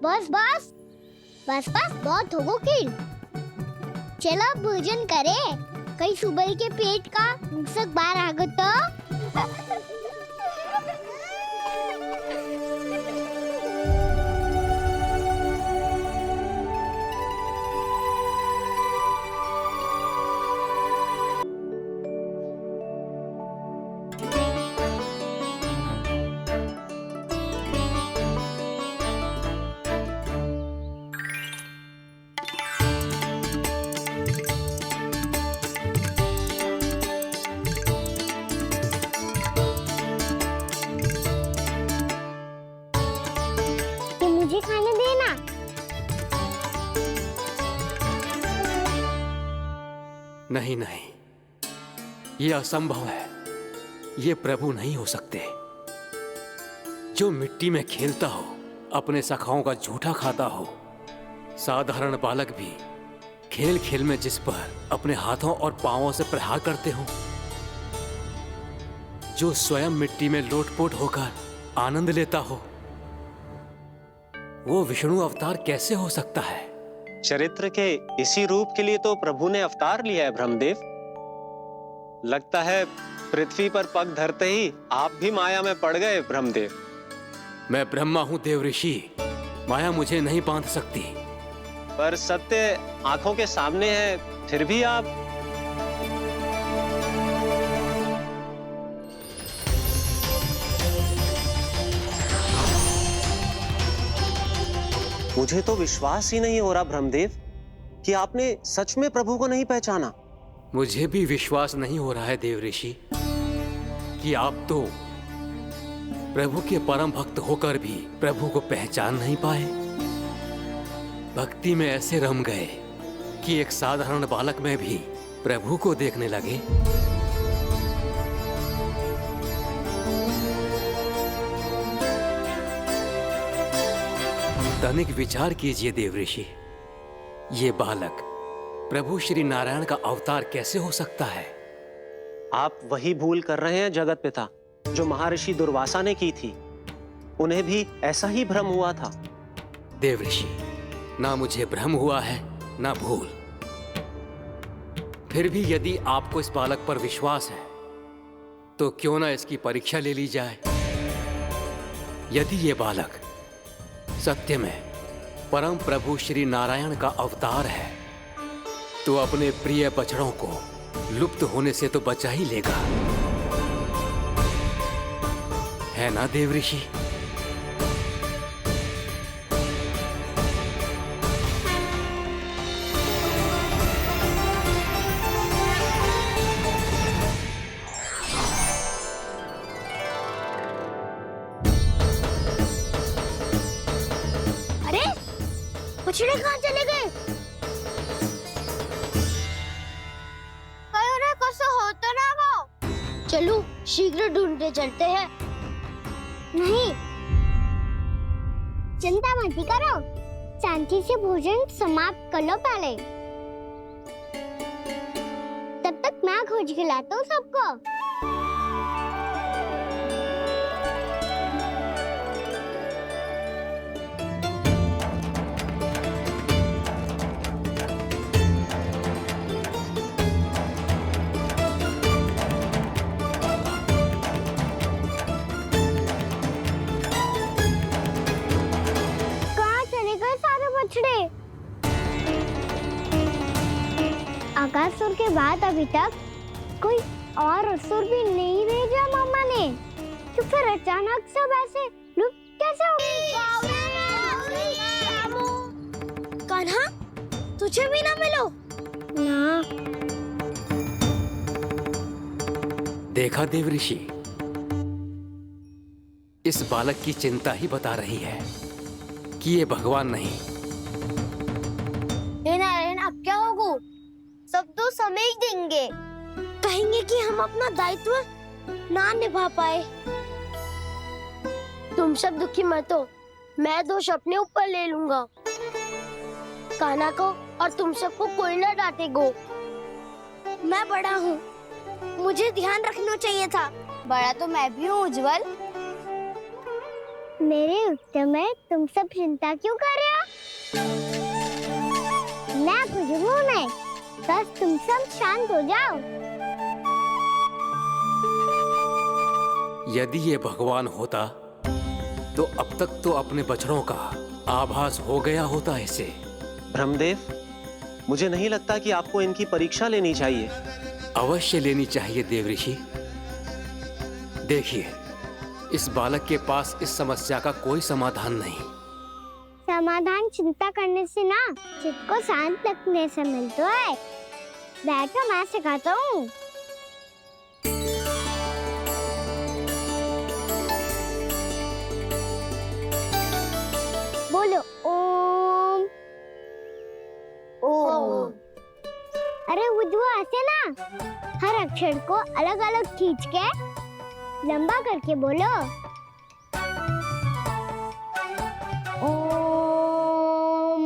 बस बस बस बस बहुत हो खेल। चलो भोजन करे, कहीं सुबह के पेट का मुसक बाहर आ गो तो। मुझे खाने देना। नहीं नहीं, ये असंभव है। ये प्रभु नहीं हो सकते। जो मिट्टी में खेलता हो, अपने सखाओं का झूठा खाता हो, साधारण बालक भी खेल खेल में जिस पर अपने हाथों और पांवों से प्रहार करते हो, जो स्वयं मिट्टी में लोटपोट होकर आनंद लेता हो, वो विष्णु अवतार कैसे हो सकता है? चरित्र के इसी रूप के लिए तो प्रभु ने अवतार लिया है ब्रह्मदेव। लगता है पृथ्वी पर पग धरते ही आप भी माया में पड़ गए ब्रह्मदेव। मैं ब्रह्मा हूं देव ऋषि, माया मुझे नहीं बांध सकती। पर सत्य आंखों के सामने है, फिर भी आप। मुझे तो विश्वास ही नहीं हो रहा ब्रह्मदेव कि आपने सच में प्रभु को नहीं पहचाना। मुझे भी विश्वास नहीं हो रहा है देव ऋषि कि आप तो प्रभु के परम भक्त होकर भी प्रभु को पहचान नहीं पाए। भक्ति में ऐसे रम गए कि एक साधारण बालक में भी प्रभु को देखने लगे। तनिक विचार कीजिए देव ऋषि, ये बालक प्रभु श्री नारायण का अवतार कैसे हो सकता है? आप वही भूल कर रहे हैं जगत पिता, जो महर्षि दुर्वासा ने की थी। उन्हें भी ऐसा ही भ्रम हुआ था। देव ऋषि, ना मुझे भ्रम हुआ है ना भूल। फिर भी यदि आपको इस बालक पर विश्वास है तो क्यों ना इसकी परीक्षा ले ली जाए। यदि ये बालक सत्य में परम प्रभु श्री नारायण का अवतार है तो अपने प्रिय बछड़ों को लुप्त होने से तो बचा ही लेगा, है ना देव ऋषि? बछड़े कहाँ चले गए? हो तो ना वो। चलो शीघ्र ढूंढते चलते हैं। नहीं, चिंता मत करो, शांति से भोजन समाप्त कर लो पहले। तब तक मैं खोज के लाता हूँ सबको। आकासुर के बाद अभी तक कोई और असुर भी नहीं भेजा मामा ने, तो फिर अचानक सब ऐसे लुप्त कैसे हो गए? कान्हा, तुझे भी ना मिलो ना। देखा देव ऋषि, इस बालक की चिंता ही बता रही है कि ये भगवान नहीं। नारायण, अब क्या होगा? सब तो समझ देंगे, कहेंगे कि हम अपना दायित्व ना निभा पाए। तुम सब दुखी मत हो, मैं दोष अपने ऊपर ले लूंगा। कान्हा को और तुम सबको कोई ना डांटेगो। मैं बड़ा हूँ, मुझे ध्यान रखना चाहिए था। बड़ा तो मैं भी हूँ उज्जवल। मेरे उत्तर में तुम सब चिंता क्यों कर रहे हो? मैं कुछ हूँ नहीं, बस तुम सब शांत हो जाओ। यदि ये भगवान होता तो अब तक तो अपने बछड़ों का आभास हो गया होता इसे। ब्रह्मदेव, मुझे नहीं लगता कि आपको इनकी परीक्षा लेनी चाहिए। अवश्य लेनी चाहिए देव ऋषि। देखिए, इस बालक के पास इस समस्या का कोई समाधान नहीं। समाधान चिंता करने से ना, चित्त को शांत रखने से मिलता है। बैठो, मैं सिखाता हूँ। बोलो ओम। ओम। अरे उद्वा, ऐसे ना हर अक्षर को अलग अलग खींच के लंबा करके बोलो। ओम।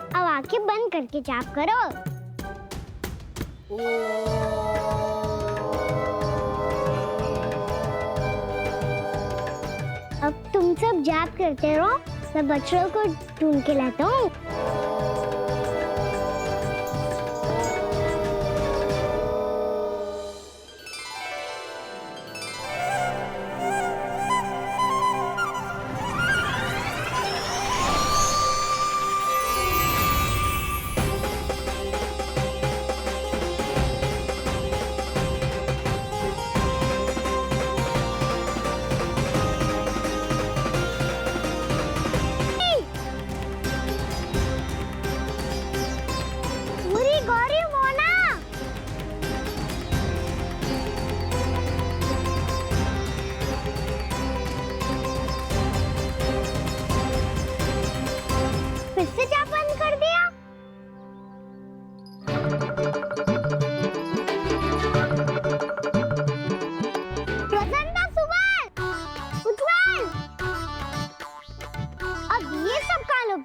अब आंखें बंद करके जाप करो। अब तुम सब जाप करते रहो, मैं बच्चों को ढूंढ के लाता हूँ।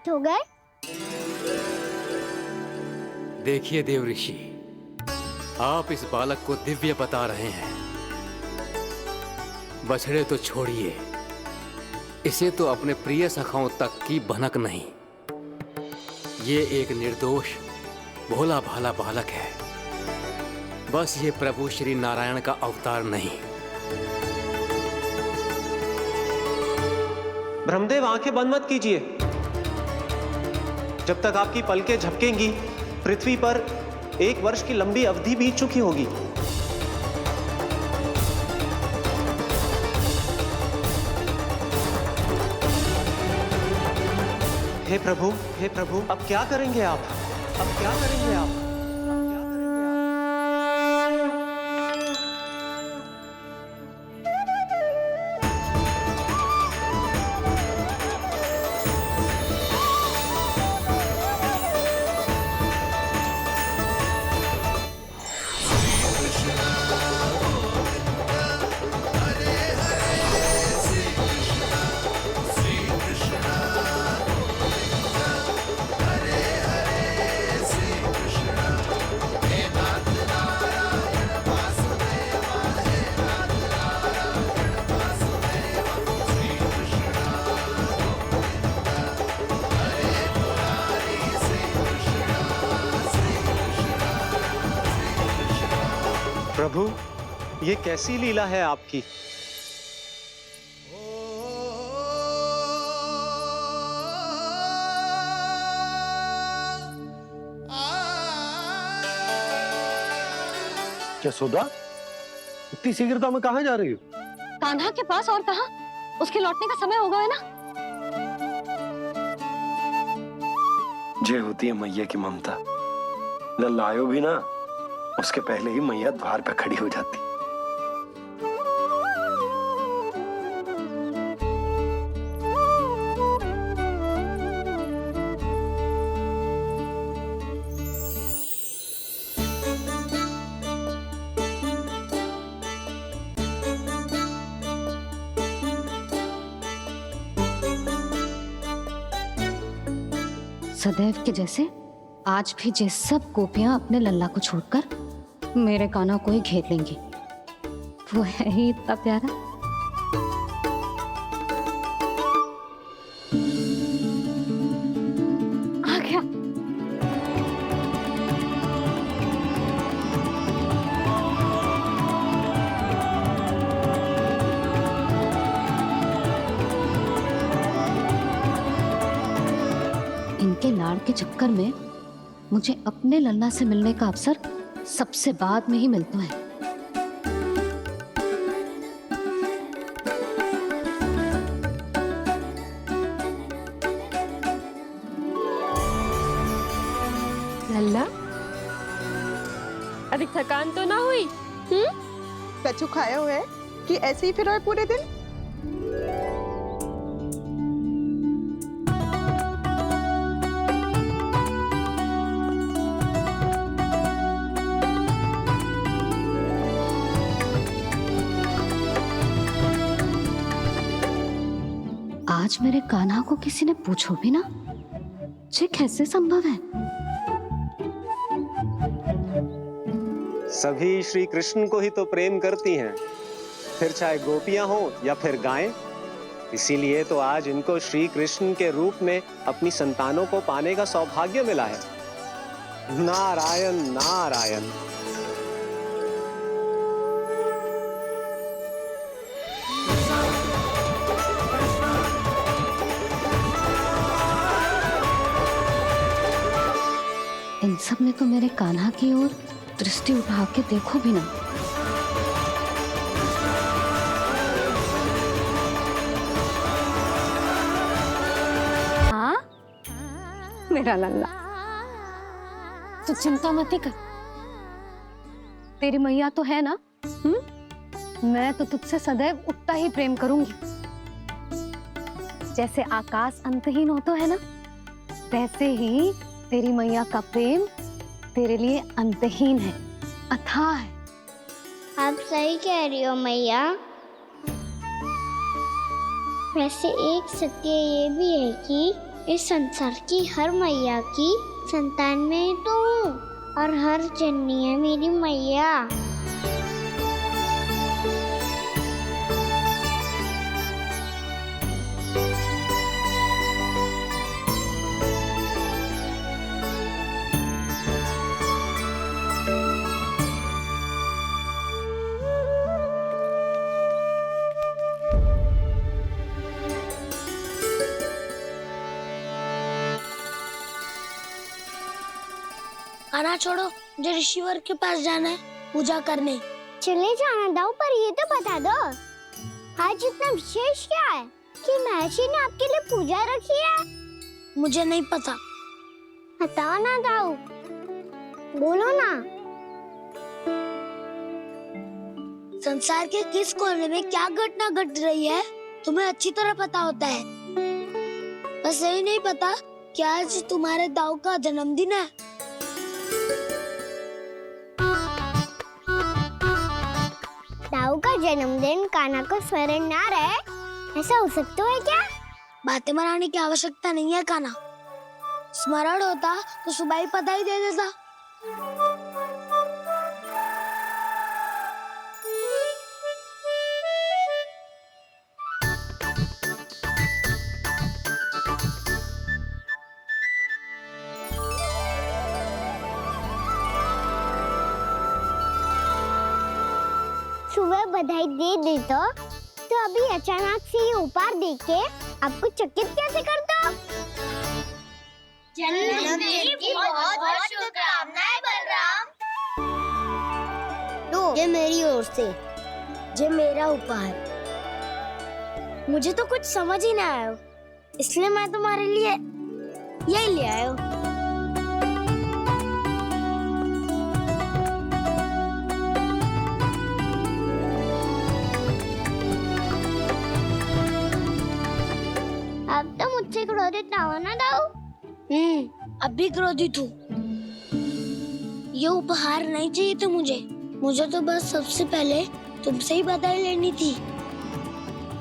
हो गए। देखिए देव ऋषि, आप इस बालक को दिव्य बता रहे हैं। बछड़े तो छोड़िए, इसे तो अपने प्रिय सखाओं तक की भनक नहीं। ये एक निर्दोष भोला भाला बालक है। बस ये प्रभु श्री नारायण का अवतार नहीं। ब्रह्मदेव, आंखें बंद मत कीजिए। जब तक आपकी पलकें झपकेंगी, पृथ्वी पर 1 वर्ष की लंबी अवधि बीत चुकी होगी। हे प्रभु, अब क्या करेंगे आप? अब क्या करेंगे आप? प्रभु, ये कैसी लीला है आपकी? यशोदा, इतनी शीघ्रता में कहाँ जा रही हो? कान्हा के पास, और कहाँ? उसके लौटने का समय हो गया है ना। जय होती है मैया की ममता। लल्लायो भी ना, उसके पहले ही मैया द्वार पे खड़ी हो जाती। सदैव के जैसे आज भी ये सब गोपियां अपने लल्ला को छोड़कर मेरे कान्हा को ही घेर लेंगी। वो है ही इतना प्यारा। आ गया। इनके लाड़ के चक्कर में मुझे अपने लल्ला से मिलने का अवसर सबसे बाद में ही मिलता है। लल्ला, अभी थकान तो ना हुई? कछु खाया हुआ है कि ऐसे ही फिरो है पूरे दिन? आज मेरे कान्हा को किसी ने पूछो भी ना, ये कैसे संभव है? सभी श्री कृष्ण को ही तो प्रेम करती हैं, फिर चाहे गोपियां हो या फिर गायें। इसीलिए तो आज इनको श्री कृष्ण के रूप में अपनी संतानों को पाने का सौभाग्य मिला है। नारायण नारायण। इन सब ने तो मेरे कान्हा की ओर दृष्टि उठा के देखो भी ना। हाँ, मेरा लल्ला, तू चिंता मत कर। तेरी मैया तो है ना? मैं तो तुझसे सदैव उतना ही प्रेम करूंगी। जैसे आकाश अंतहीन होता है ना, वैसे ही तेरी मैया का प्रेम तेरे लिए अंतहीन है, अथाह है। आप सही कह रही हो मैया। वैसे एक सत्य ये भी है कि इस संसार की हर मैया की संतान में तो हूँ, और हर जननी है मेरी मैया। खाना छोड़ो, मुझे ऋषिवर के पास जाना है पूजा करने। चले जाना दाऊ, पर ये तो बता दो आज इतना विशेष क्या है कि महर्षि ने आपके लिए पूजा रखी है? मुझे नहीं पता। बताओ ना दाऊ, बोलो ना। संसार के किस कोने में क्या घटना घट रही है तुम्हें अच्छी तरह पता होता है। बस यही नहीं पता कि आज तुम्हारे दाऊ का जन्मदिन है। दाऊ का जन्मदिन कान्हा को स्मरण ना रहे, ऐसा हो सकता है क्या? बातें बनाने की आवश्यकता नहीं है कान्हा। स्मरण होता तो सुबह ही पता ही दे देता। सुबह बधाई दे दे तो अभी अचानक से ये उपहार देख के आपको चकित कैसे कर दो? जन्मदिन की बहुत शुभकामनाएं बलराम। लो, ये मेरी ओर से। ये मेरा उपहार। मुझे तो कुछ समझ ही ना आया, इसलिए मैं तुम्हारे लिए यही ले आया हूँ। अब तो मुझसे क्रोधित ना होना दाऊ। अब भी क्रोधित हूँ। ये उपहार नहीं चाहिए था मुझे तो बस सबसे पहले तुमसे ही बधाई लेनी थी,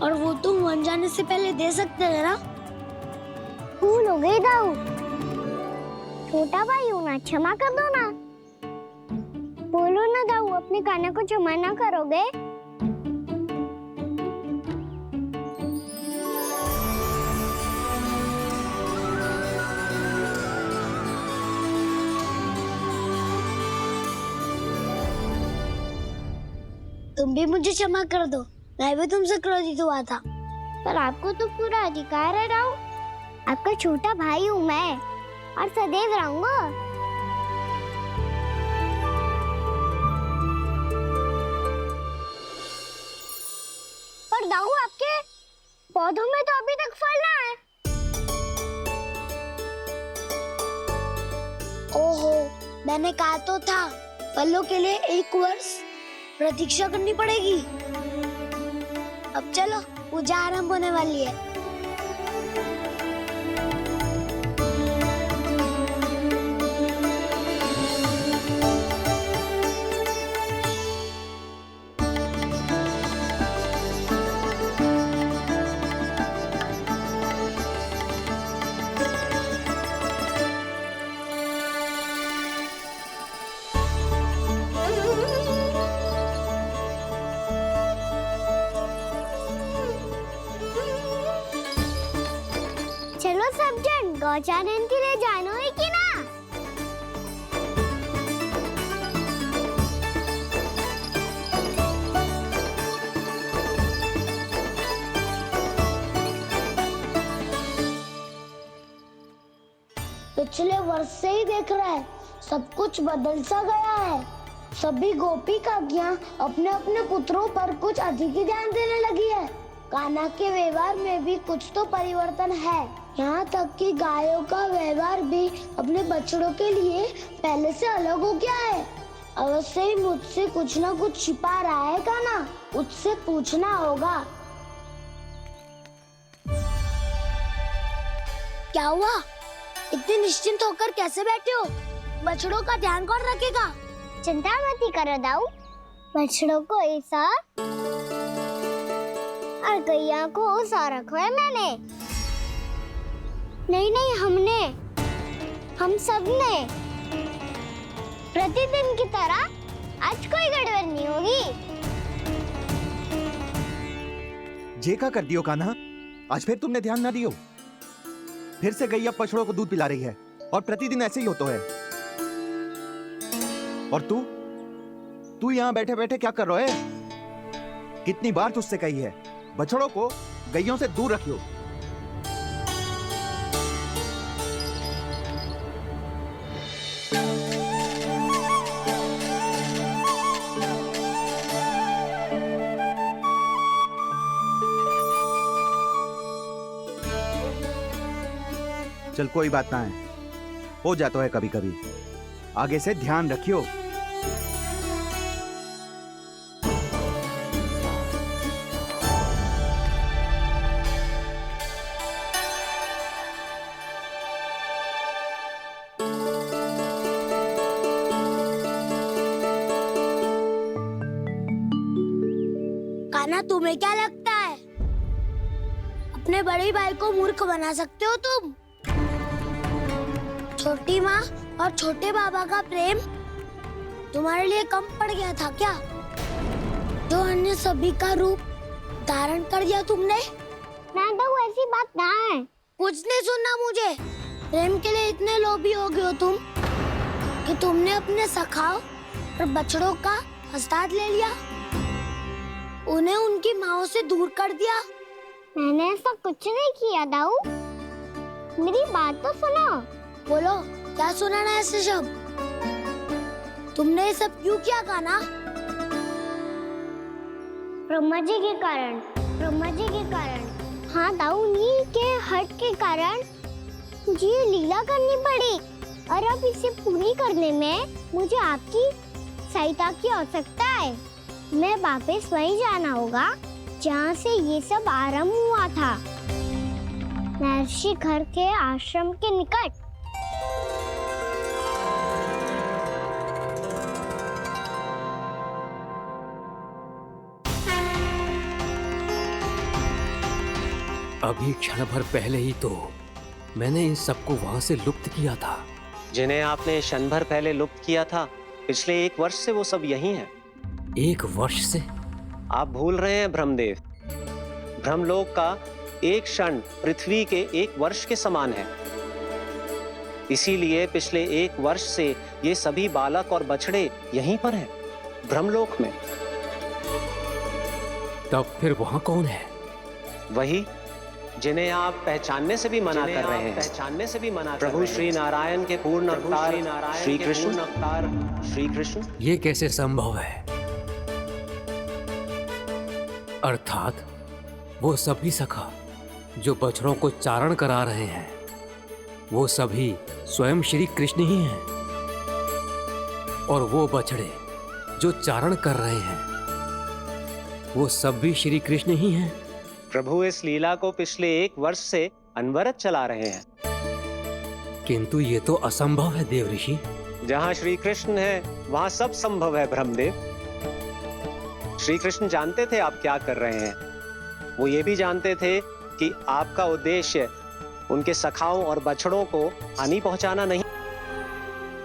और वो तुम बन जाने से पहले दे सकते थे ना। भूल हो गई दाऊ। छोटा भाई हूँ ना, क्षमा कर दो ना। बोलो ना दाऊ, अपने कान्हा को क्षमा ना करोगे? तुम भी मुझे क्षमा कर दो, मैं भी तुमसे क्रोधित हुआ था। पर आपको तो पूरा अधिकार है राव। आपका छोटा भाई हूँ मैं और सदैव रहूंगा। पर दाऊ आपके पौधों में तो अभी तक फल ना है। ओहो, मैंने कहा तो था फलों के लिए 1 वर्ष प्रतीक्षा करनी पड़ेगी। अब चलो, पूजा आरंभ होने वाली है। चलो सब जन गौचारण के लिए जानो है कि ना। पिछले वर्ष से ही देख रहा है, सब कुछ बदल सा गया है। सभी गोपी काकियां अपने अपने पुत्रों पर कुछ अधिक ही ध्यान देने लगी है। कान्हा के व्यवहार में भी कुछ तो परिवर्तन है। यहाँ तक कि गायों का व्यवहार भी अपने बछड़ों के लिए पहले से अलग हो गया है। अवश्य ही मुझसे कुछ ना कुछ छिपा रहा है कान्हा, उससे पूछना होगा। क्या हुआ? इतने निश्चिंत होकर कैसे बैठे हो? बछड़ों का ध्यान कौन रखेगा? चिंता मत करो दाऊ, बछड़ों को ऐसा और गैया को ऐसा रखा है मैंने। नहीं हमने, हम सब ने प्रतिदिन की तरह आज कोई गड़बड़ नहीं होगी। जे का कर दियो कान्हा, आज फिर तुमने ध्यान ना दियो। फिर से गैया बछड़ों को दूध पिला रही है और प्रतिदिन ऐसे ही होता है। और तू यहाँ बैठे बैठे क्या कर रहा है? कितनी बार तुझसे कही है बछड़ों को गैयों से दूर रखियो। चल कोई बात ना है, हो जाता है कभी कभी। आगे से ध्यान रखियो। कान्हा, तुम्हें क्या लगता है अपने बड़े भाई को मूर्ख बना सकते हो तुम? छोटी माँ और छोटे बाबा का प्रेम तुम्हारे लिए कम पड़ गया था क्या? जो अन्य सभी का रूप धारण कर दिया तुमने? ना तो ऐसी बात ना है। कुछ नहीं सुनना मुझे। प्रेम के लिए इतने लोभी हो गए हो तुम कि तुमने अपने सखाओं और बछड़ों का हस्ताक्षर ले लिया, उन्हें उनकी माँओं से दूर कर दिया। मैंने ऐसा कुछ नहीं किया दाऊ, मेरी बात तो सुनो। बोलो, क्या सुनाना है ऐसे शब्द? तुमने ये सब क्यों किया कान्हा? ब्रह्मा जी के कारण, ब्रह्मा जी के कारण। हाँ दाऊ, नील के हट के कारण मुझे ये लीला करनी पड़ी और अब इसे पूरी करने में मुझे आपकी सहायता की आवश्यकता है। मैं वापस वहीं जाना होगा जहाँ से ये सब आरंभ हुआ था, महर्षि घर के आश्रम के निकट। अभी क्षण भर पहले ही तो मैंने इन सबको वहां से लुप्त किया था। जिन्हें आपने क्षण भर पहले लुप्त किया था, पिछले 1 वर्ष से वो सब यही हैं। 1 वर्ष से? आप भूल रहे हैं ब्रह्मदेव। ब्रह्मलोक का एक क्षण पृथ्वी के 1 वर्ष के समान है। इसीलिए पिछले 1 वर्ष से ये सभी बालक और बछड़े यहीं पर हैं, ब्रह्मलोक में। तब फिर वहां कौन है? वही जिन्हें आप पहचानने से भी मना कर रहे हैं। प्रभु श्री नारायण के पूर्ण अवतार श्री कृष्ण। ये कैसे संभव है? अर्थात वो सभी सखा जो बछड़ों को चारण करा रहे हैं, वो सभी स्वयं श्री कृष्ण ही हैं। और वो बछड़े जो चारण कर रहे हैं, वो सब भी श्री कृष्ण ही हैं। प्रभु इस लीला को पिछले 1 वर्ष से अनवरत चला रहे हैं। किंतु ये तो असंभव है देव ऋषि। जहाँ श्री कृष्ण है वहाँ सब संभव है ब्रह्मदेव। श्री कृष्ण जानते थे आप क्या कर रहे हैं। वो ये भी जानते थे कि आपका उद्देश्य उनके सखाओं और बछड़ों को हानि पहुंचाना नहीं।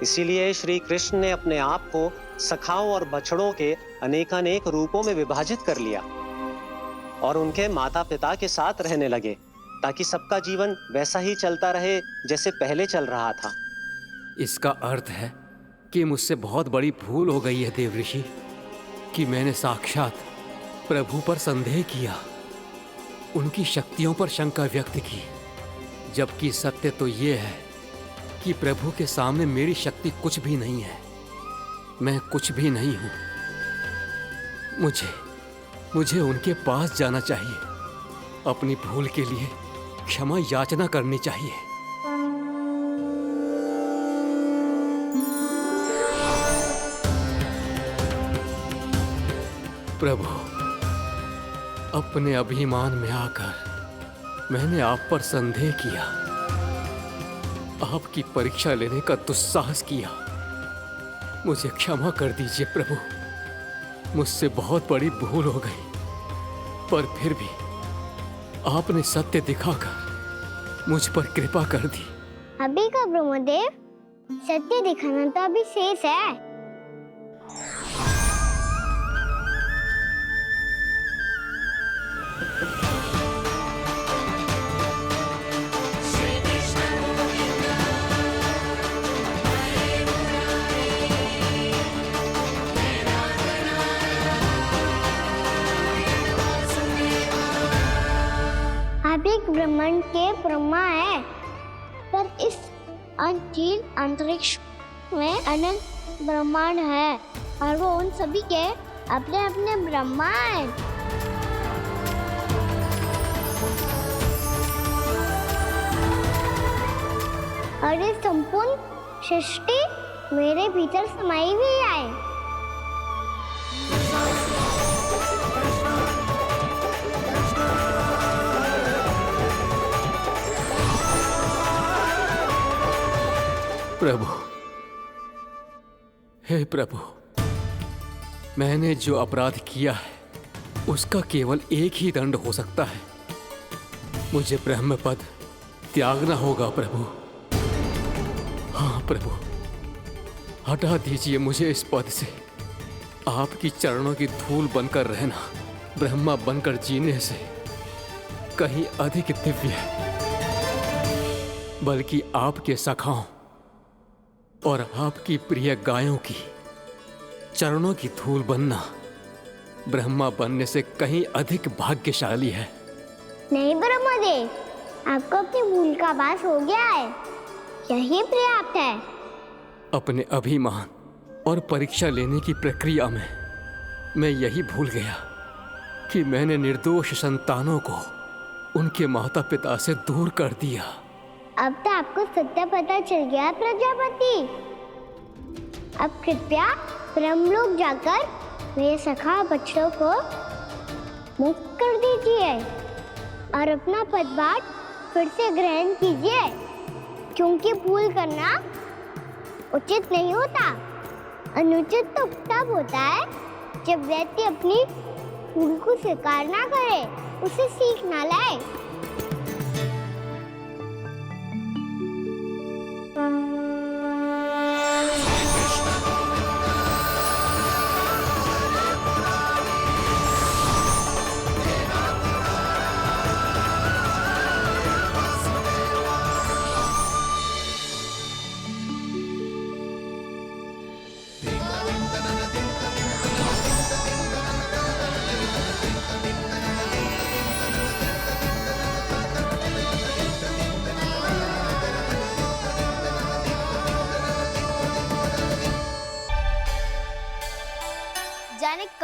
इसीलिए श्री कृष्ण ने अपने आप को सखाओं और बछड़ों के अनेकानेक रूपों में विभाजित कर लिया और उनके माता पिता के साथ रहने लगे, ताकि सबका जीवन वैसा ही चलता रहे जैसे पहले चल रहा था। इसका अर्थ है कि मुझसे बहुत बड़ी भूल हो गई है देव ऋषि, कि मैंने साक्षात प्रभु पर संदेह किया, उनकी शक्तियों पर शंका व्यक्त की, जबकि सत्य तो ये है कि प्रभु के सामने मेरी शक्ति कुछ भी नहीं है। मैं कुछ भी नहीं हूं। मुझे उनके पास जाना चाहिए, अपनी भूल के लिए क्षमा याचना करनी चाहिए। प्रभु, अपने अभिमान में आकर मैंने आप पर संदेह किया, आपकी परीक्षा लेने का दुस्साहस किया। मुझे क्षमा कर दीजिए प्रभु, मुझसे बहुत बड़ी भूल हो गई। पर फिर भी आपने सत्य दिखाकर मुझ पर कृपा कर दी। अभी का ब्रह्मदेव, सत्य दिखाना तो अभी शेष है। आप एक ब्रह्मांड के ब्रह्मा है, पर इस अनंत अंतरिक्ष में अनंत ब्रह्मांड है और वो उन सभी के अपने अपने ब्रह्मा हैं। और ये संपूर्ण सृष्टि मेरे भीतर समाई हुई है। प्रभु, हे प्रभु, मैंने जो अपराध किया है उसका केवल एक ही दंड हो सकता है। मुझे ब्रह्म पद त्यागना होगा प्रभु। हाँ प्रभु, हटा दीजिए मुझे इस पद से। आपकी चरणों की धूल बनकर रहना ब्रह्मा बनकर जीने से कहीं अधिक दिव्य है। बल्कि आपके सखाओं और आपकी प्रिय गायों की चरणों की धूल बनना ब्रह्मा बनने से कहीं अधिक भाग्यशाली है। नहीं ब्रह्मदेव, आपको अपनी भूल का आभास हो गया है, यही पर्याप्त है। अपने अभिमान और परीक्षा लेने की प्रक्रिया में मैं यही भूल गया कि मैंने निर्दोष संतानों को उनके माता पिता से दूर कर दिया। अब तो आपको सत्य पता चल गया प्रजापति। अब कृपया ब्रह्मलोक जाकर मेरे सखा बच्चों को मुक्त कर दीजिए और अपना पदभार फिर से ग्रहण कीजिए, क्योंकि भूल करना उचित नहीं होता। अनुचित तो तब होता है जब व्यक्ति अपनी भूल को स्वीकार ना करे, उसे सीख ना लाए।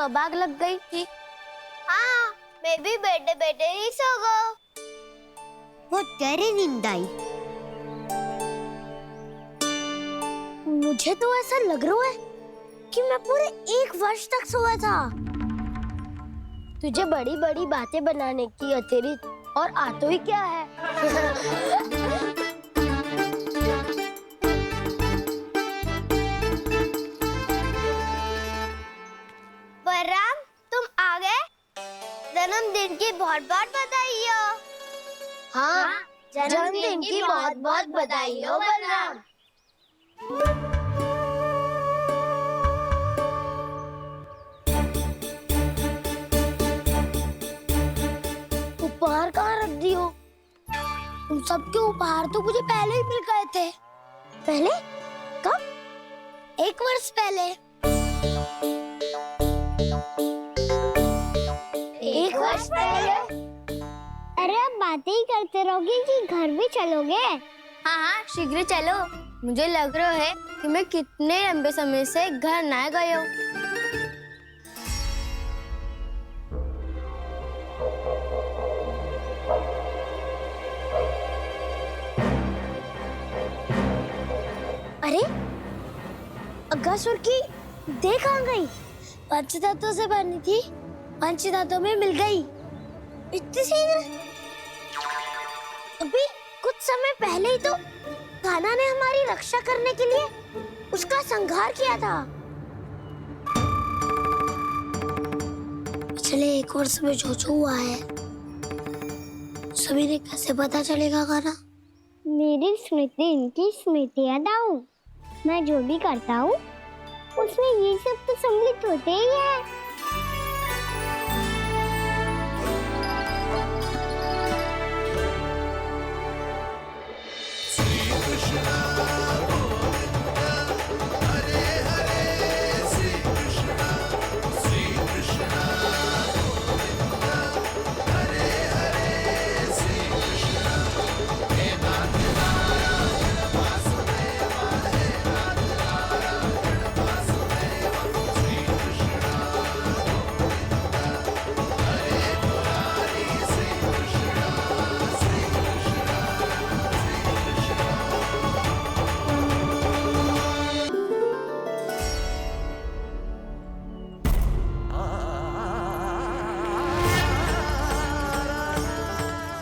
कब आग लग गई थी? हाँ, मैं भी बैठे बैठे ही सो गया। बहुत गहरी नींद आई। मुझे तो ऐसा लग रहा है कि मैं पूरे 1 वर्ष तक सोया था। तुझे बड़ी बड़ी बातें बनाने की अतिरिक्त और आता ही क्या है? बलराम, तुम आ गए? जन्मदिन की बहुत बहुत बधाई हो। हाँ, जन्मदिन की बहुत बहुत बधाई हो बलराम। उपहार कहाँ रख दियो? तुम सबके उपहार तो मुझे पहले ही मिल गए थे। पहले? कब? 1 वर्ष पहले। 1 वर्ष पहले? अरे अब बातें ही करते रहोगे कि घर भी चलोगे? हाँ हाँ, शीघ्र चलो। मुझे लग रहा है कि मैं कितने लंबे समय से घर ना गए हूँ। अरे, अगासुर की देह कहाँ गई? पंचतत्वों से बनी थी, पंचतत्वों में मिल गई। इतनी शीघ्र? अभी कुछ समय पहले ही तो कान्हा ने हमारी रक्षा करने के लिए उसका संहार किया था। पिछले 1 वर्ष में जो जो हुआ है, सभी ने कैसे पता चलेगा कान्हा? मेरी स्मृति इनकी स्मृति दाऊ। मैं जो भी करता हूँ उसमें ये सब तो सम्मिलित होते ही है।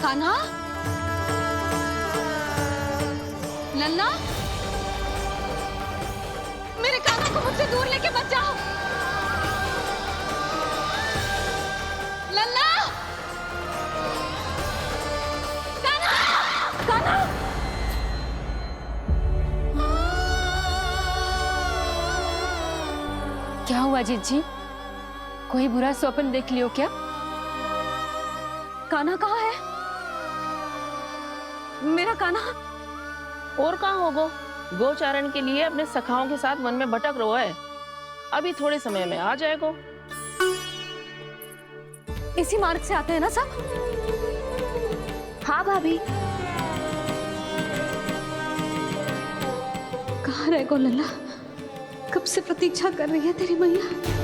कान्हा, लल्ला, मेरे कान्हा को मुझसे दूर लेके मत जाओ। लल्ला, कान्हा, कान्हा। क्या हुआ जीजी? कोई बुरा स्वप्न देख लियो क्या? कान्हा कहाँ है? मेरा कान्हा? और कहाँ होगो? गोचारण के लिए अपने सखाओं के साथ वन में भटक रहा है। अभी थोड़े समय में आ जाएगा। इसी मार्ग से आते हैं ना सब? हाँ भाभी। कहाँ रह गो लल्ला? कब से प्रतीक्षा कर रही है तेरी मैया।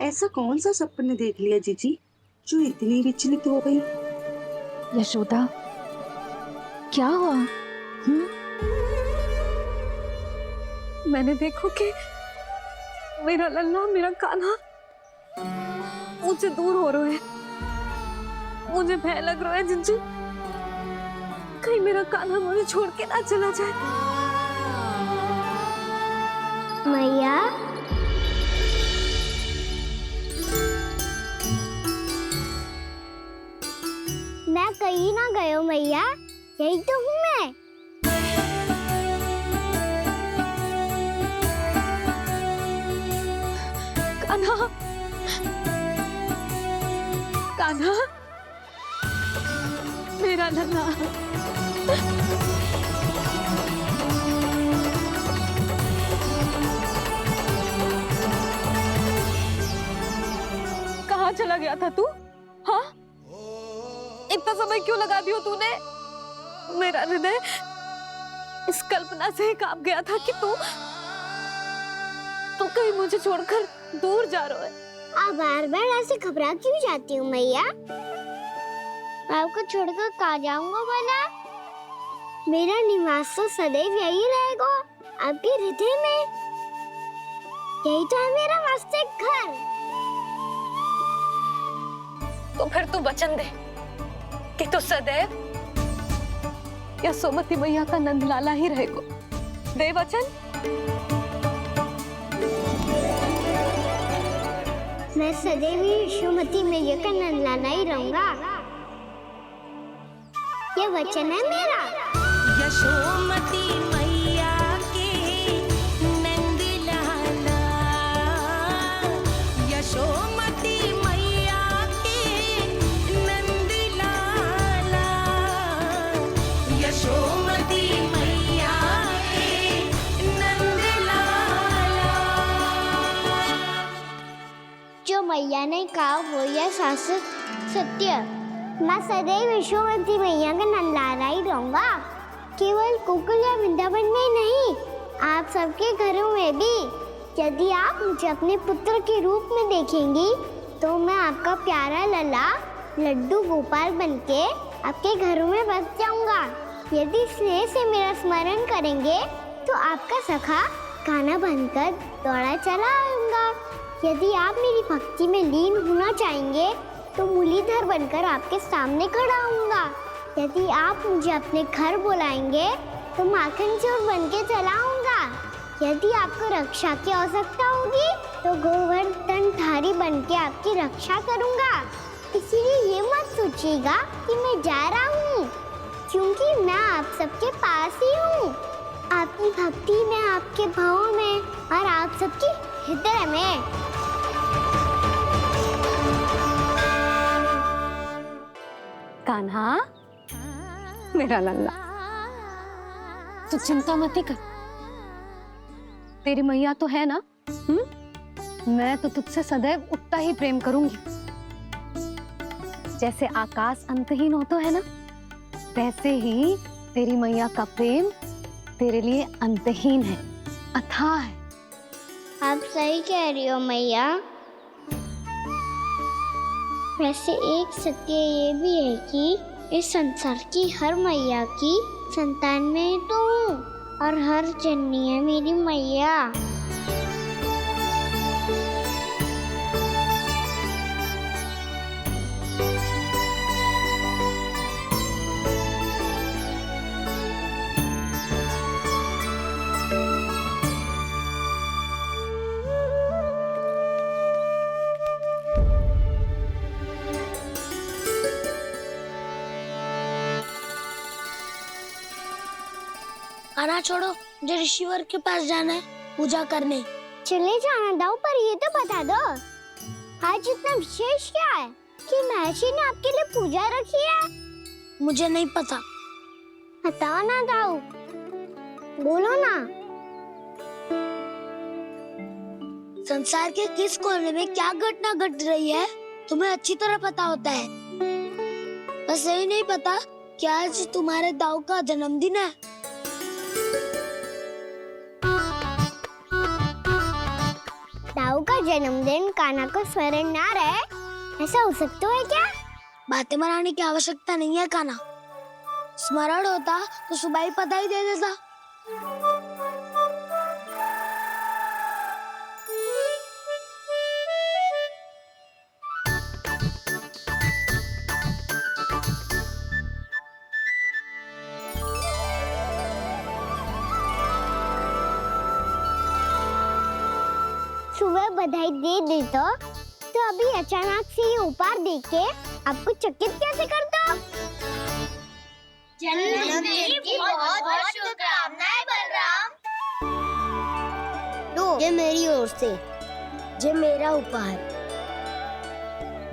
ऐसा कौन सा सपने देख लिया जीजी जो इतनी विचलित हो गई? यशोदा, क्या हुआ? मैंने देखो कि मेरा लल्ला, मेरा कान्हा मुझसे दूर हो रहे हैं। मुझे भय लग रहा है जिंजू, कहीं मेरा कान्हा मुझे छोड़ के ना चला जाए। मैया, मैं कहीं ना गयो मैया, यही तो हूँ मैं। कान्हा, कान्हा, मेरा लल्ला। कहाँ चला गया था तू? हाँ, इतना समय क्यों लगा दियो तूने? मेरा हृदय इस कल्पना से ही कांप गया था कि तू कहीं मुझे छोड़कर दूर जा रहा है। आप बार बार ऐसे घबरा क्यों जाती हूँ मैया? आपको छोड़कर कहाँ जाऊंगा भला? मेरा निवास तो सदैव यही रहेगा, आपके हृदय में। यही तो है मेरा वास्तविक घर। तो फिर तू वचन दे कि तू सदैव यशोमती मैया का नंदलाला ही रहेगा। दे वचन। मैं सदैव यशोमती मैया का नंदलाला ही रहूंगा। ये वचन है मेरा। यशोमती मैया के नंदलाला, यशोमती मैया के नंदलाला, यशोमती मैया के नंदलाला। जो मैया ने कहा वो यह शाश्वत सत्य। मैं सदैव यशोमती मैया का नंदलाला ही रहूंगा। केवल गोकुल या वृंदावन में नहीं, आप सबके घरों में भी। यदि आप मुझे अपने पुत्र के रूप में देखेंगी तो मैं आपका प्यारा लला लड्डू गोपाल बनके आपके घरों में बस जाऊंगा। यदि स्नेह से मेरा स्मरण करेंगे तो आपका सखा गाना बनकर दौड़ा चला आऊंगा। यदि आप मेरी भक्ति में लीन होना चाहेंगे तो मुरलीधर बनकर आपके सामने खड़ा होऊंगा। यदि आप मुझे अपने घर बुलाएंगे तो माखन चोर बनके चला आऊंगा। यदि आपको रक्षा की आवश्यकता होगी तो गोवर्धनधारी बनके आपकी रक्षा करूंगा। इसीलिए ये मत सोचिएगा कि मैं जा रहा हूँ, क्योंकि मैं आप सबके पास ही हूँ। आपकी भक्ति में, आपके भावों में और आप सबके हृदय में। कान्हा मेरा लल्ला, तू चिंता मत कर। तेरी मैया तो है ना? मैं तो तुझसे सदैव उतना ही प्रेम करूंगी। जैसे आकाश अंतहीन होता है ना, वैसे ही तेरी मैया का प्रेम तेरे लिए अंतहीन है, अथाह है। आप सही कह रही हो मैया। वैसे एक सत्य ये भी है कि इस संसार की हर मैया की संतान में तो हूँ, और हर जननी है मेरी मैया। खाना छोड़ो, मुझे ऋषिवर के पास जाना है पूजा करने। चले जाना दाऊ, पर ये तो बता दो आज इतना विशेष क्या है कि महर्षि ने आपके लिए पूजा रखी है? मुझे नहीं पता। बताओ ना दाऊ, बोलो ना। संसार के किस कोने में क्या घटना घट रही है तुम्हें अच्छी तरह पता होता है। बस यही नहीं पता कि आज तुम्हारे दाऊ का जन्मदिन है। दाऊ का जन्मदिन कान्हा को स्मरण ना रहे, ऐसा हो सकता है क्या? बातें बनाने की आवश्यकता नहीं है कान्हा। स्मरण होता तो सुबह ही पता ही दे देता। सुबह बधाई दे देता तो अभी अचानक से ये उपहार देख के आपको चकित कैसे कर दो? जन्मदिन की बहुत-बहुत शुभकामनाएं बलराम। लो, ये मेरी ओर से, ये मेरा उपहार।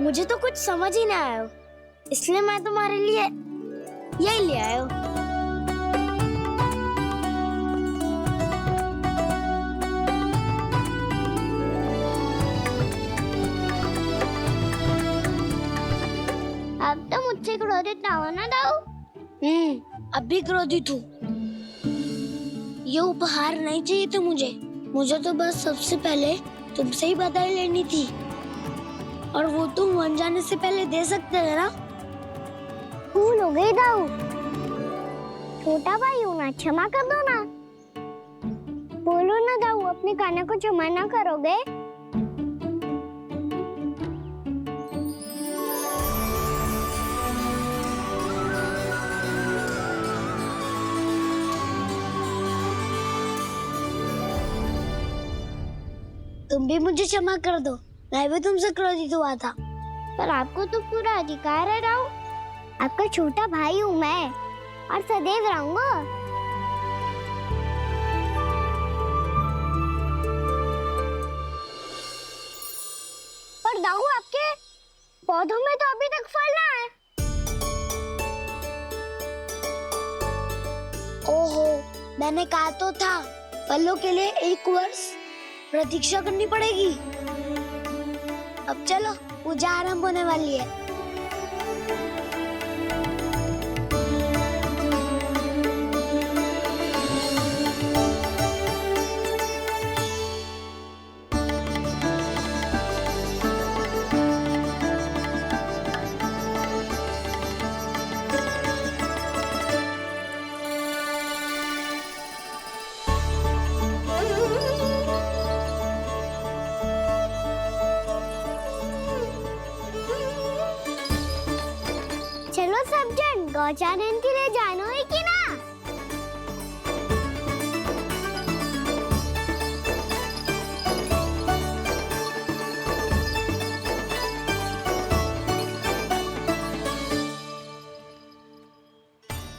मुझे तो कुछ समझ ही ना आया, इसलिए मैं तुम्हारे लिए यही ले आया हूँ। अब तो मुझसे क्रोधित ना हो ना दाऊ। अब भी क्रोधित हूँ। ये उपहार नहीं चाहिए थे मुझे तो बस सबसे पहले तुमसे ही बधाई लेनी थी, और वो तुम वन जाने से पहले दे सकते थे ना। भूल हो गई दाऊ, छोटा भाई हूँ ना, क्षमा कर दो ना। बोलो ना दाऊ, अपने कान्हा को क्षमा ना करोगे? तुम भी मुझे क्षमा कर दो, मैं भी तुमसे क्रोधित हुआ था। पर आपको तो पूरा अधिकार है दाऊ, आपका छोटा भाई हूँ मैं और सदैव रहूंगा। पर दाऊ, आपके पौधों में तो अभी तक फल ना है। ओहो, मैंने कहा तो था, फलों के लिए 1 वर्ष प्रतीक्षा करनी पड़ेगी। अब चलो, पूजा आरंभ होने वाली है। चलो सब जन गौचारण के लिए जानो है कि ना?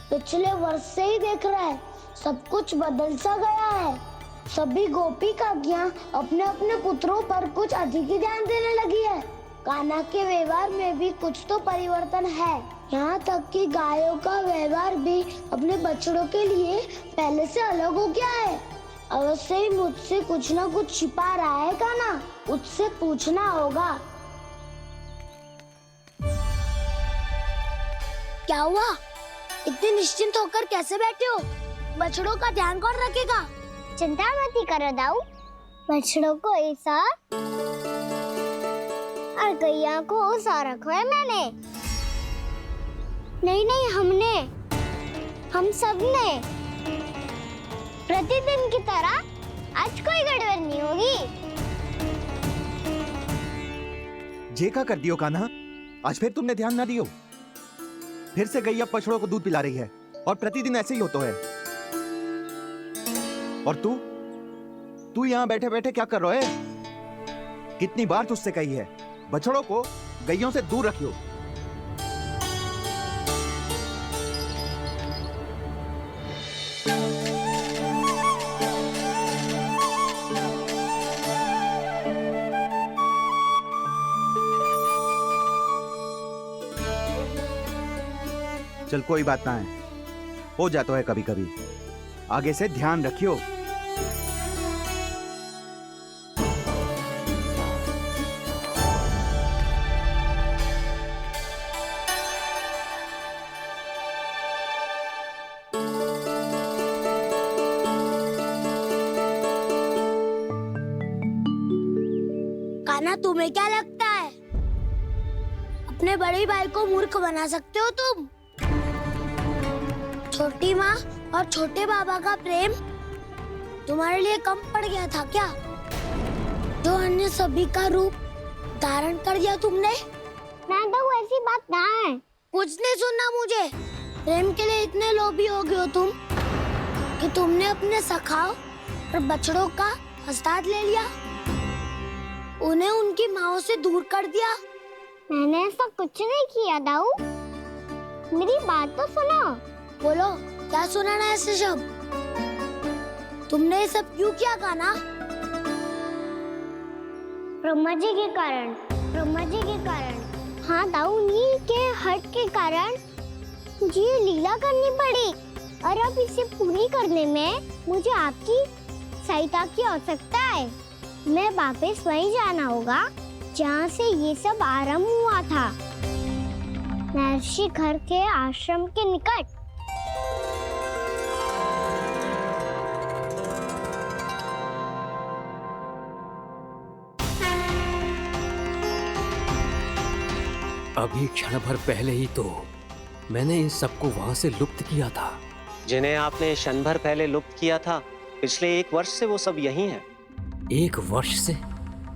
पिछले वर्ष से ही देख रहा है, सब कुछ बदल सा गया है। सभी गोपी काकियां अपने अपने पुत्रों पर कुछ अधिक ही ध्यान देने लगी है। कान्हा के व्यवहार में भी कुछ तो परिवर्तन है। यहाँ तक कि गायों का व्यवहार भी अपने बछड़ों के लिए पहले से अलग हो गया है। अवश्य ही मुझसे कुछ ना कुछ छिपा रहा है कान्हा, उससे पूछना होगा। क्या हुआ? इतने निश्चिंत होकर कैसे बैठे हो? बछड़ों का ध्यान कौन रखेगा? चिंता मत करो दाऊ, बछड़ों को ऐसा और गैया को उसा रखो है मैंने। नहीं, हम सब ने प्रतिदिन की तरह आज कोई गड़बड़ नहीं होगी। जे का कर दियो कान्हा, आज फिर तुमने ध्यान ना दियो। फिर से गैया पछड़ों को दूध पिला रही है और प्रतिदिन ऐसे ही होता है। और तू यहाँ बैठे बैठे क्या कर रहा है? कितनी बार तुझसे कही है, बछड़ों को गैयों से दूर रखियो। चल कोई बात ना है, हो जाता है कभी कभी। आगे से ध्यान रखियो। कान्हा, तुम्हें क्या लगता है अपने बड़े भाई को मूर्ख बना सकते हो तुम? छोटी माँ और छोटे बाबा का प्रेम तुम्हारे लिए कम पड़ गया था क्या? जो अन्य सभी का रूप धारण कर दिया तुमने? ना दाऊ, ऐसी बात ना है। कुछ नहीं सुनना मुझे। प्रेम के लिए इतने लोभी हो गए हो तुम कि तुमने अपने सखाओ और बछड़ों का हस्ताक्षर ले लिया, उन्हें उनकी माँओं से दूर कर दिया। मैंने ऐसा कुछ नहीं किया दाऊ, मेरी बात तो सुनो। बोलो, क्या सुनाना है ऐसे शब्द? तुमने ये सब क्यों किया कान्हा? ब्रह्मा जी के कारण। हाँ दाऊ, नील के हट के कारण मुझे ये लीला करनी पड़ी, और अब इसे पूरी करने में मुझे आपकी सहायता की आवश्यकता है। मैं वापस वहीं जाना होगा जहाँ से ये सब आरंभ हुआ था, महर्षि घर के आश्रम के निकट। अभी क्षण भर पहले ही तो मैंने इन सबको वहां से लुप्त किया था। जिन्हें आपने क्षण भर पहले लुप्त किया था, पिछले 1 वर्ष से वो सब यही हैं। 1 वर्ष से?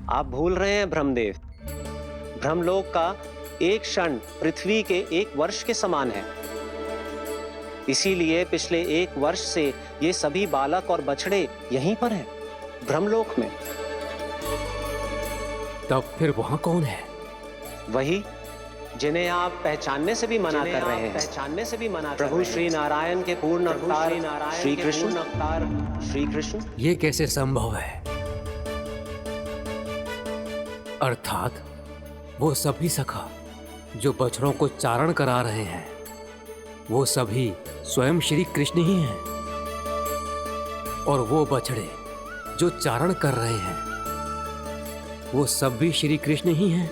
आप भूल रहे हैं ब्रह्मदेव। ब्रह्मलोक का एक क्षण पृथ्वी के 1 वर्ष के समान है। इसीलिए पिछले 1 वर्ष से ये सभी बालक और बछड़े यहीं पर हैं, ब्रह्मलोक में। तब फिर वहां कौन है? वही जिन्हें आप पहचानने से भी मना कर रहे हैं। प्रभु श्री नारायण के पूर्ण अवतार श्री कृष्ण। ये कैसे संभव है? अर्थात वो सभी सखा जो बछड़ों को चारण करा रहे हैं, वो सभी स्वयं श्री कृष्ण ही हैं। और वो बछड़े जो चारण कर रहे हैं, वो सब भी श्री कृष्ण ही हैं।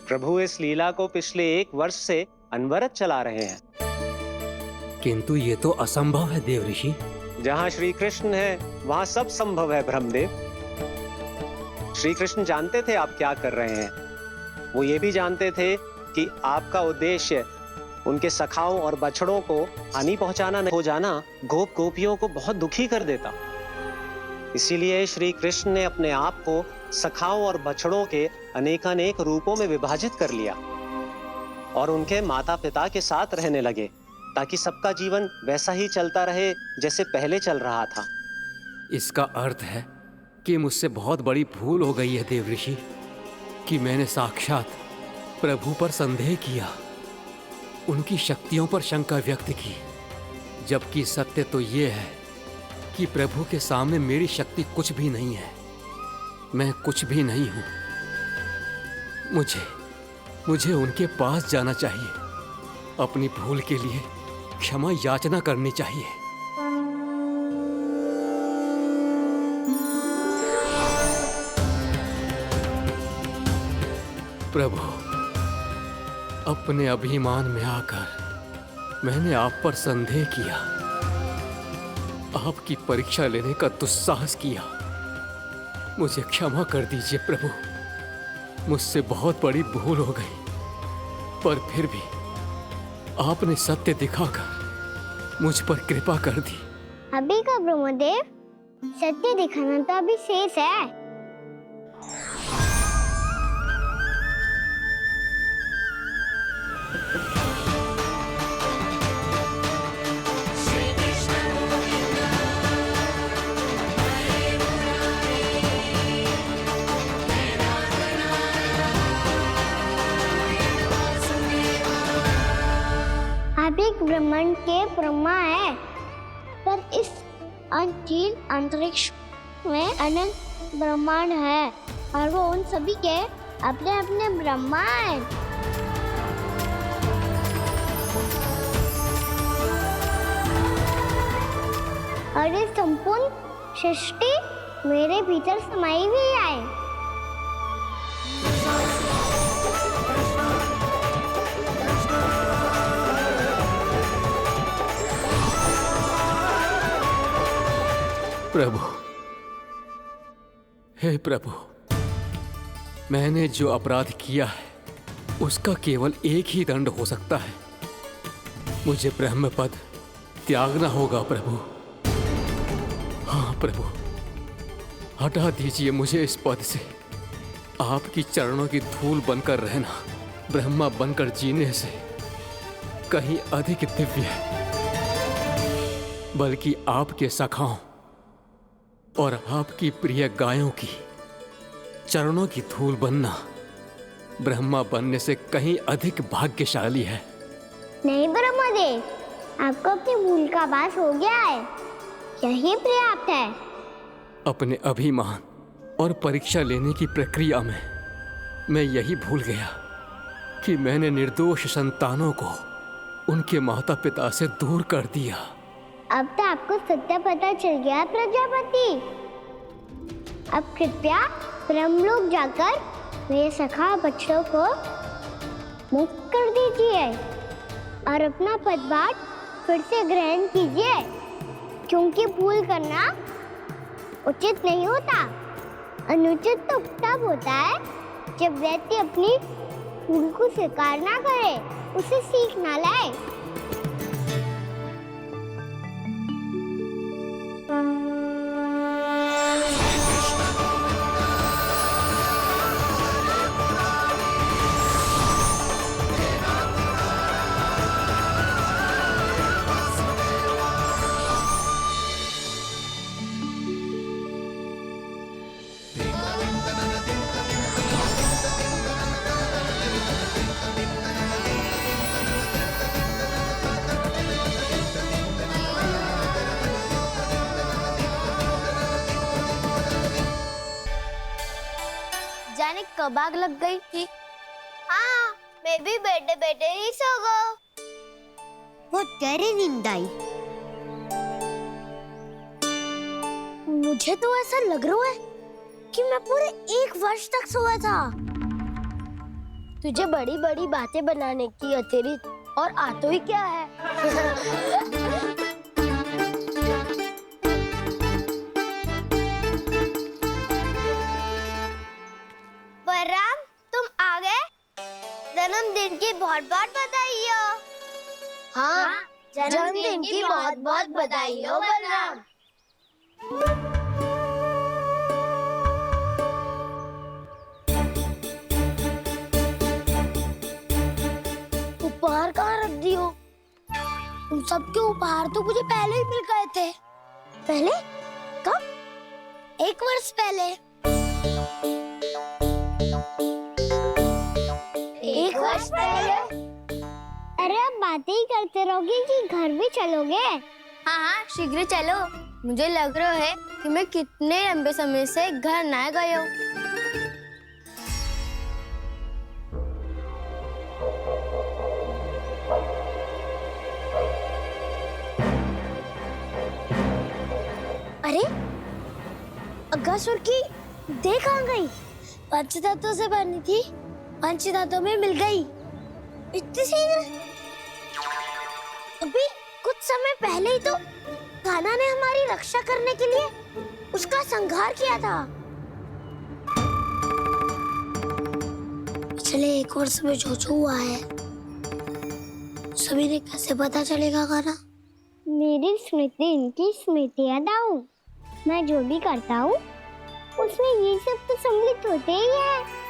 प्रभु इस लीला को पिछले 1 वर्ष से अनवरत चला रहे हैं। किंतु ये तो असंभव है देव ऋषि। जहाँ श्री कृष्ण है वहाँ सब संभव है ब्रह्मदेव। श्री कृष्ण जानते थे आप क्या कर रहे हैं। वो ये भी जानते थे कि आपका उद्देश्य उनके सखाओं और बछड़ों को हानि पहुंचाना हो जाना गोप गोपियों को बहुत दुखी कर देता। इसीलिए श्री कृष्ण ने अपने आप को सखाओं और बछड़ों के अनेकानेक रूपों में विभाजित कर लिया और उनके माता पिता के साथ रहने लगे, ताकि सबका जीवन वैसा ही चलता रहे जैसे पहले चल रहा था। इसका अर्थ है कि मुझसे बहुत बड़ी भूल हो गई है देव ऋषि, कि मैंने साक्षात प्रभु पर संदेह किया, उनकी शक्तियों पर शंका व्यक्त की, जबकि सत्य तो ये है कि प्रभु के सामने मेरी शक्ति कुछ भी नहीं है। मैं कुछ भी नहीं हूं। मुझे उनके पास जाना चाहिए। अपनी भूल के लिए क्षमा याचना करनी चाहिए। प्रभु, अपने अभिमान में आकर मैंने आप पर संदेह किया, आपकी परीक्षा लेने का दुस्साहस किया। मुझे क्षमा कर दीजिए प्रभु, मुझसे बहुत बड़ी भूल हो गई। पर फिर भी आपने सत्य दिखाकर मुझ पर कृपा कर दी। अभी का ब्रह्मदेव, सत्य दिखाना तो अभी शेष है। आप एक ब्रह्मांड के ब्रह्मा है, पर इस अनंत अंतरिक्ष में अनंत ब्रह्मांड है और वो उन सभी के अपने अपने ब्रह्मा है। और ये संपूर्ण सृष्टि मेरे भीतर समाई हुई है। प्रभु, हे प्रभु, मैंने जो अपराध किया है उसका केवल एक ही दंड हो सकता है। मुझे ब्रह्म पद त्यागना होगा प्रभु। हाँ प्रभु, हटा दीजिए मुझे इस पद से। आपकी चरणों की धूल बनकर रहना ब्रह्मा बनकर जीने से कहीं अधिक दिव्य है। बल्कि आपके सखाओं और आपकी प्रिय गायों की चरणों की धूल बनना ब्रह्मा बनने से कहीं अधिक भाग्यशाली है। नहीं ब्रह्मदेव, आपको अपनी भूल का आभास हो गया है, यही पर्याप्त है। अपने अभिमान और परीक्षा लेने की प्रक्रिया में मैं यही भूल गया कि मैंने निर्दोष संतानों को उनके माता पिता से दूर कर दिया। अब तो आपको सत्य पता चल गया प्रजापति। अब कृपया ब्रह्मलोक जाकर मेरे सखा बच्चों को मुक्त कर दीजिए और अपना पदभार फिर से ग्रहण कीजिए, क्योंकि भूल करना उचित नहीं होता। अनुचित तो तब होता है जब व्यक्ति अपनी फूल को शिकार ना करे, उसे सीख ना लाए। जाने कब आग लग गई थी। हाँ, मैं भी बैठे बैठे ही सो गई। वो तेरी नींद आई। मुझे तो ऐसा लग रहा है कि मैं पूरे 1 वर्ष तक सोया था। तुझे बड़ी बड़ी बातें बनाने की अतिरिक्त और आता ही क्या है। बलराम, तुम आ गए? जन्मदिन की बहुत बहुत बधाई हो। हाँ, जन्मदिन की बहुत बहुत बधाई हो बलराम। उपहार कहाँ रख दियो? तुम सबके उपहार तो मुझे पहले ही मिल गए थे। पहले? कब? 1 वर्ष पहले। 1 वर्ष पहले? अरे अब बातें ही करते रहोगे कि घर भी चलोगे? हाँ हाँ, शीघ्र चलो। मुझे लग रहा है कि मैं कितने लंबे समय से घर ना गई हूँ। अरे, अगासुर की देह कहाँ गई? पंचतत्वों से बनी थी, पंचतत्वों में मिल गई। इतनी शीघ्र? अभी कुछ समय पहले ही तो कान्हा ने हमारी रक्षा करने के लिए उसका संहार किया था। पिछले 1 वर्ष में जो जो हुआ है, सभी ने कैसे पता चलेगा कान्हा? मेरी स्मृति इनकी स्मृति है दाऊ। मैं जो भी करता हूँ उसमें ये सब तो सम्मिलित होते ही है।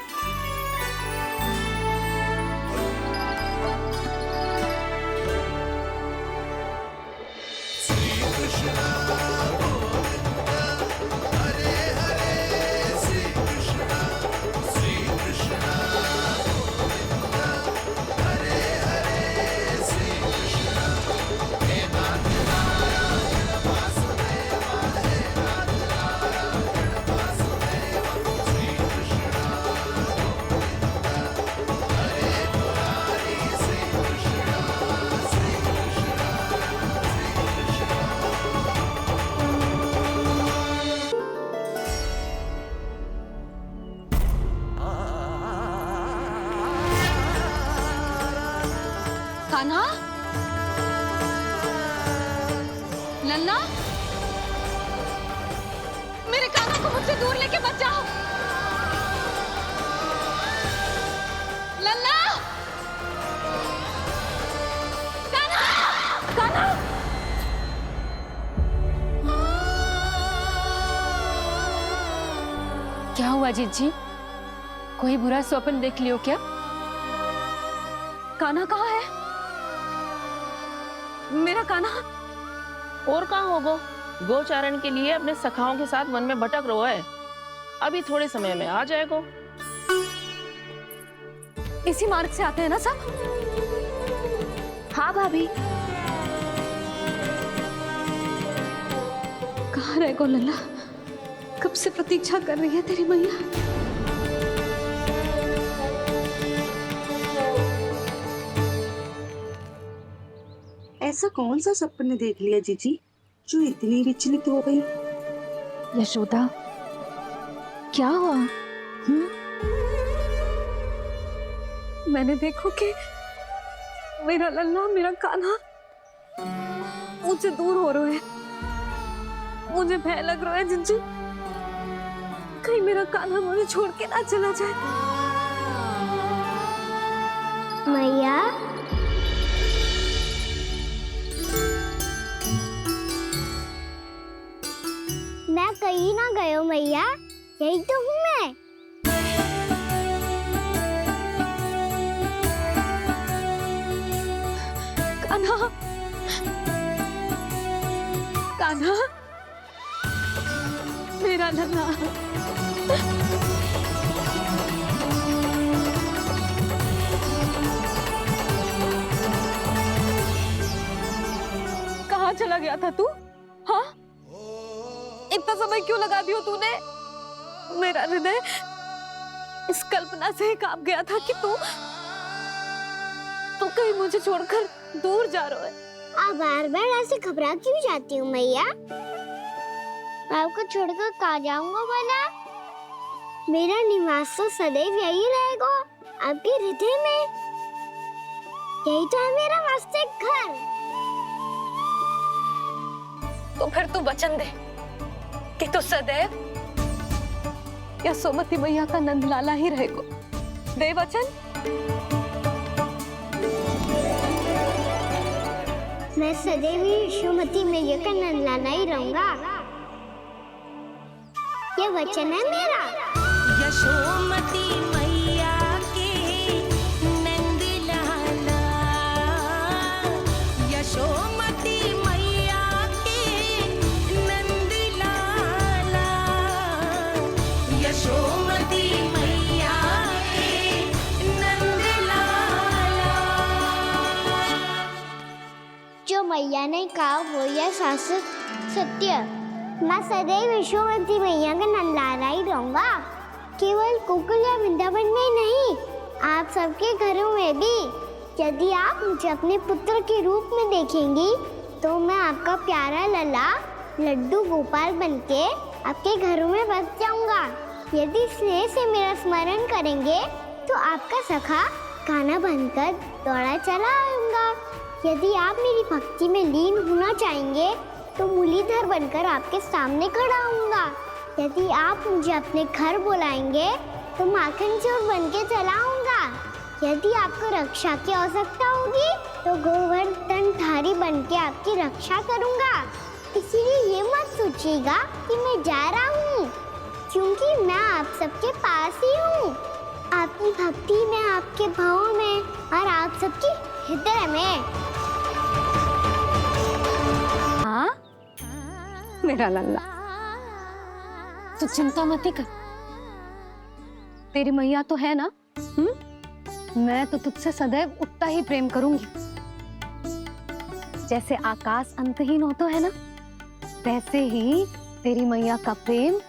कान्हा, लल्ला, मेरे कान्हा को मुझसे दूर लेके मत जाओ। लल्ला, कान्हा, कान्हा। क्या हुआ जीत जी? कोई बुरा स्वप्न देख लियो क्या? कान्हा कहाँ है? मेरा कान्हा? और कहाँ होगो? गोचारण के लिए अपने सखाओं के साथ वन में भटक रहा है। अभी थोड़े समय में आ जाएगा। इसी मार्ग से आते हैं ना सब? हाँ भाभी। कहाँ रह गो लल्ला? कब से प्रतीक्षा कर रही है तेरी मैया। ऐसा कौन सा सपने देख लिया जीजी जो इतनी विचलित हो गई? यशोदा, क्या हुआ? मैंने देखो कि मेरा लल्ला, मेरा कान्हा मुझसे दूर हो रहा है। मुझे भय लग रहा है जिंजू, कहीं मेरा कान्हा मुझे छोड़ के ना चला जाए। मैया, मैं कहीं ना गयो मैया, यही तो हूँ मैं। कान्हा, कान्हा, मेरा लल्ला। कहाँ चला गया था तू? हाँ, इतना समय क्यों लगा दिया तूने? मेरा हृदय इस कल्पना से ही कांप गया था कि तू कहीं मुझे छोड़कर दूर जा रहा है। आप बार बार ऐसे घबरा क्यों जाती हूँ मैया? आपको छोड़कर कहाँ जाऊंगा भला? मेरा निवास तो सदैव यही रहेगा, आपके हृदय में। यही तो है मेरा वास्तविक घर। तो फिर तू वचन दे कि तू सदैव यशोमती मैया का नंदलाला ही रहेगा। दे वचन। मैं सदैव यशोमती मैया का नंदलाला ही रहूंगा। ये वचन है मेरा। यशोमती मैया के नंद लाला, यशोमती मैया के नंद लाला, यशोमती मैया के नंद लाला। जो मैया ने कहा वो यह शाश्वत सत्य। मैं सदैव यशोमती मैया का नंदलाला ही रहूंगा। केवल गोकुल या वृंदावन में नहीं, आप सबके घरों में भी। यदि आप मुझे अपने पुत्र के रूप में देखेंगी तो मैं आपका प्यारा लला लड्डू गोपाल बनके आपके घरों में बस जाऊंगा। यदि स्नेह से मेरा स्मरण करेंगे तो आपका सखा गाना बनकर दौड़ा चला आऊंगा। यदि आप मेरी भक्ति में लीन होना चाहेंगे तो मुरलीधर बनकर आपके सामने खड़ा होऊंगा। यदि आप मुझे अपने घर बुलाएंगे तो माखन चोर बनके चला आऊंगा। यदि आपको रक्षा की आवश्यकता होगी तो गोवर्धनधारी बनके आपकी रक्षा करूंगा। इसीलिए ये मत सोचिएगा कि मैं जा रहा हूँ, क्योंकि मैं आप सबके पास ही हूँ। आपकी भक्ति में, आपके भाव में और आप सबके हृदय में। हाँ, मेरा लल्ला, तू चिंता मत कर। तेरी मैया तो है ना? मैं तो तुझसे सदैव उतना ही प्रेम करूंगी। जैसे आकाश अंतहीन होता है ना, वैसे ही तेरी मैया का प्रेम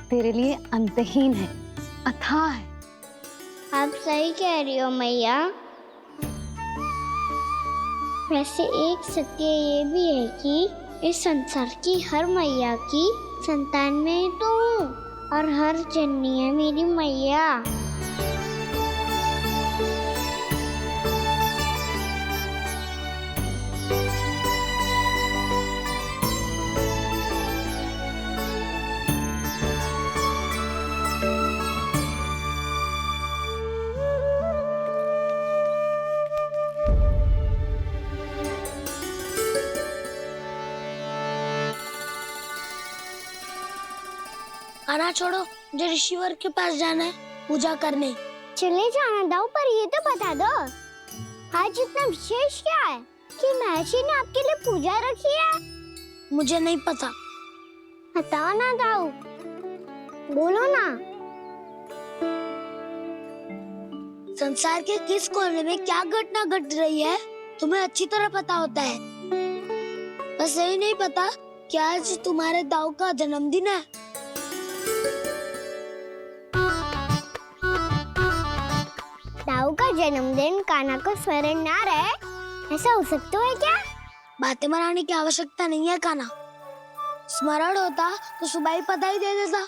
तेरे लिए अंतहीन है, अथाह है। आप सही कह रही हो मैया। वैसे एक सत्य ये भी है कि इस संसार की हर मैया की संतान में तो हूँ, और हर जननी है मेरी मैया। आना छोड़ो, मुझे ऋषिवर के पास जाना है पूजा करने। चले जाना दाऊ, पर ये तो बता दो आज इतना विशेष क्या है कि महर्षि ने आपके लिए पूजा रखी है? मुझे नहीं पता। बताओ ना दाऊ, बोलो ना। संसार के किस कोने में क्या घटना घट रही है तुम्हें अच्छी तरह पता होता है। बस यही नहीं पता कि आज तुम्हारे दाऊ का जन्मदिन है। दाऊ का जन्मदिन कान्हा को स्मरण ना रहे, ऐसा हो सकता है क्या? बातें बनाने की आवश्यकता नहीं है कान्हा। स्मरण होता तो सुबह ही पता ही दे देता।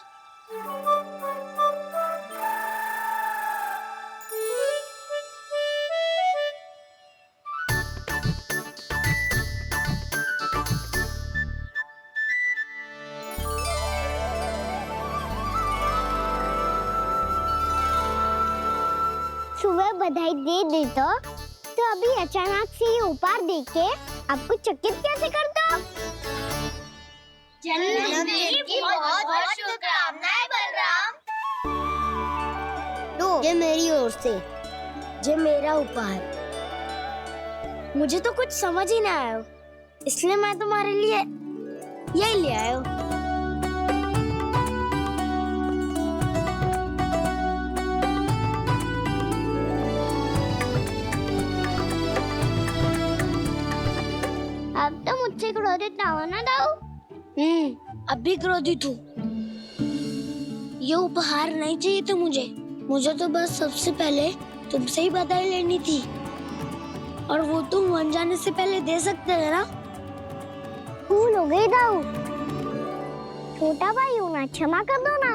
सुबह बधाई दे देता तो अभी अचानक से ये उपहार देख के आपको चकित कैसे करता? जन्मदिन की बहुत-बहुत शुभकामनाएं बलराम। लो, ये मेरी ओर से, ये मेरा उपहार। मुझे तो कुछ समझ ही ना आया, इसलिए मैं तुम्हारे लिए यही ले आया हूँ। अब तो मुझसे क्रोधित ना हो ना दाऊ। अब भी क्रोधित हूँ। ये उपहार नहीं चाहिए था मुझे तो बस सबसे पहले तुमसे ही बधाई लेनी थी, और वो तुम बन जाने से पहले दे सकते थे ना। भूल हो गई दाऊ। छोटा भाई हूँ ना, क्षमा कर दो ना।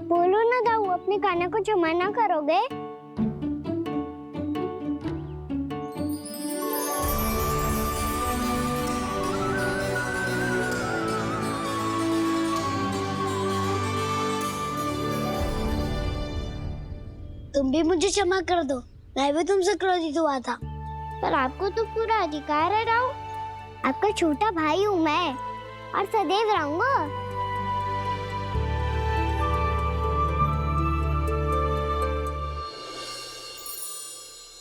बोलो ना दाऊ, अपने कान्हा को क्षमा ना करोगे? तुम भी मुझे क्षमा कर दो, मैं भी तुमसे क्रोधित हुआ था। पर आपको तो पूरा अधिकार है दाऊ। आपका छोटा भाई हूँ मैं और सदैव रहूंगा।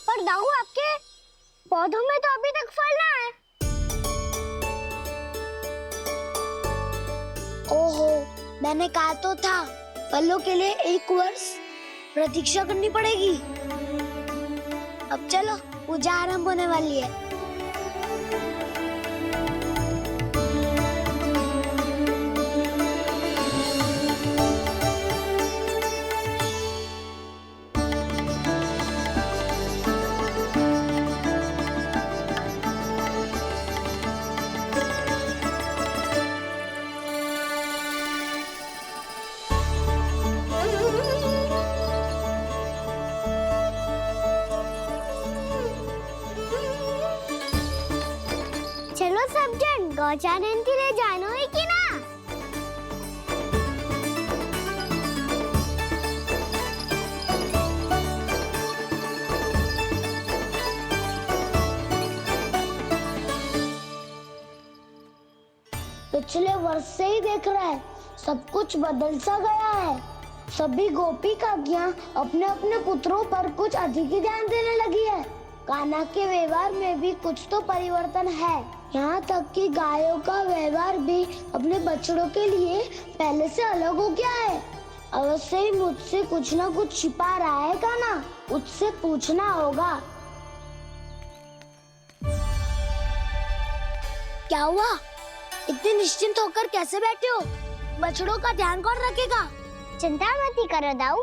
पर दाऊ, आपके पौधों में तो अभी तक फल ना है। ओहो, मैंने कहा तो था, फलों के लिए 1 वर्ष प्रतीक्षा करनी पड़ेगी। अब चलो, पूजा आरंभ होने वाली है। चलो सब जन गौचारण के लिए जानो है कि ना? पिछले वर्ष से ही देख रहा है, सब कुछ बदल सा गया है। सभी गोपी काकियां अपने अपने पुत्रों पर कुछ अधिक ही ध्यान देने लगी है। कान्हा के व्यवहार में भी कुछ तो परिवर्तन है। यहाँ तक कि गायों का व्यवहार भी अपने बछड़ों के लिए पहले से अलग हो गया है। अवश्य ही मुझसे कुछ ना कुछ छिपा रहा है कान्हा, उससे पूछना होगा। क्या हुआ? इतने निश्चिंत होकर कैसे बैठे हो? बछड़ों का ध्यान कौन रखेगा? चिंता मत करो दाऊ,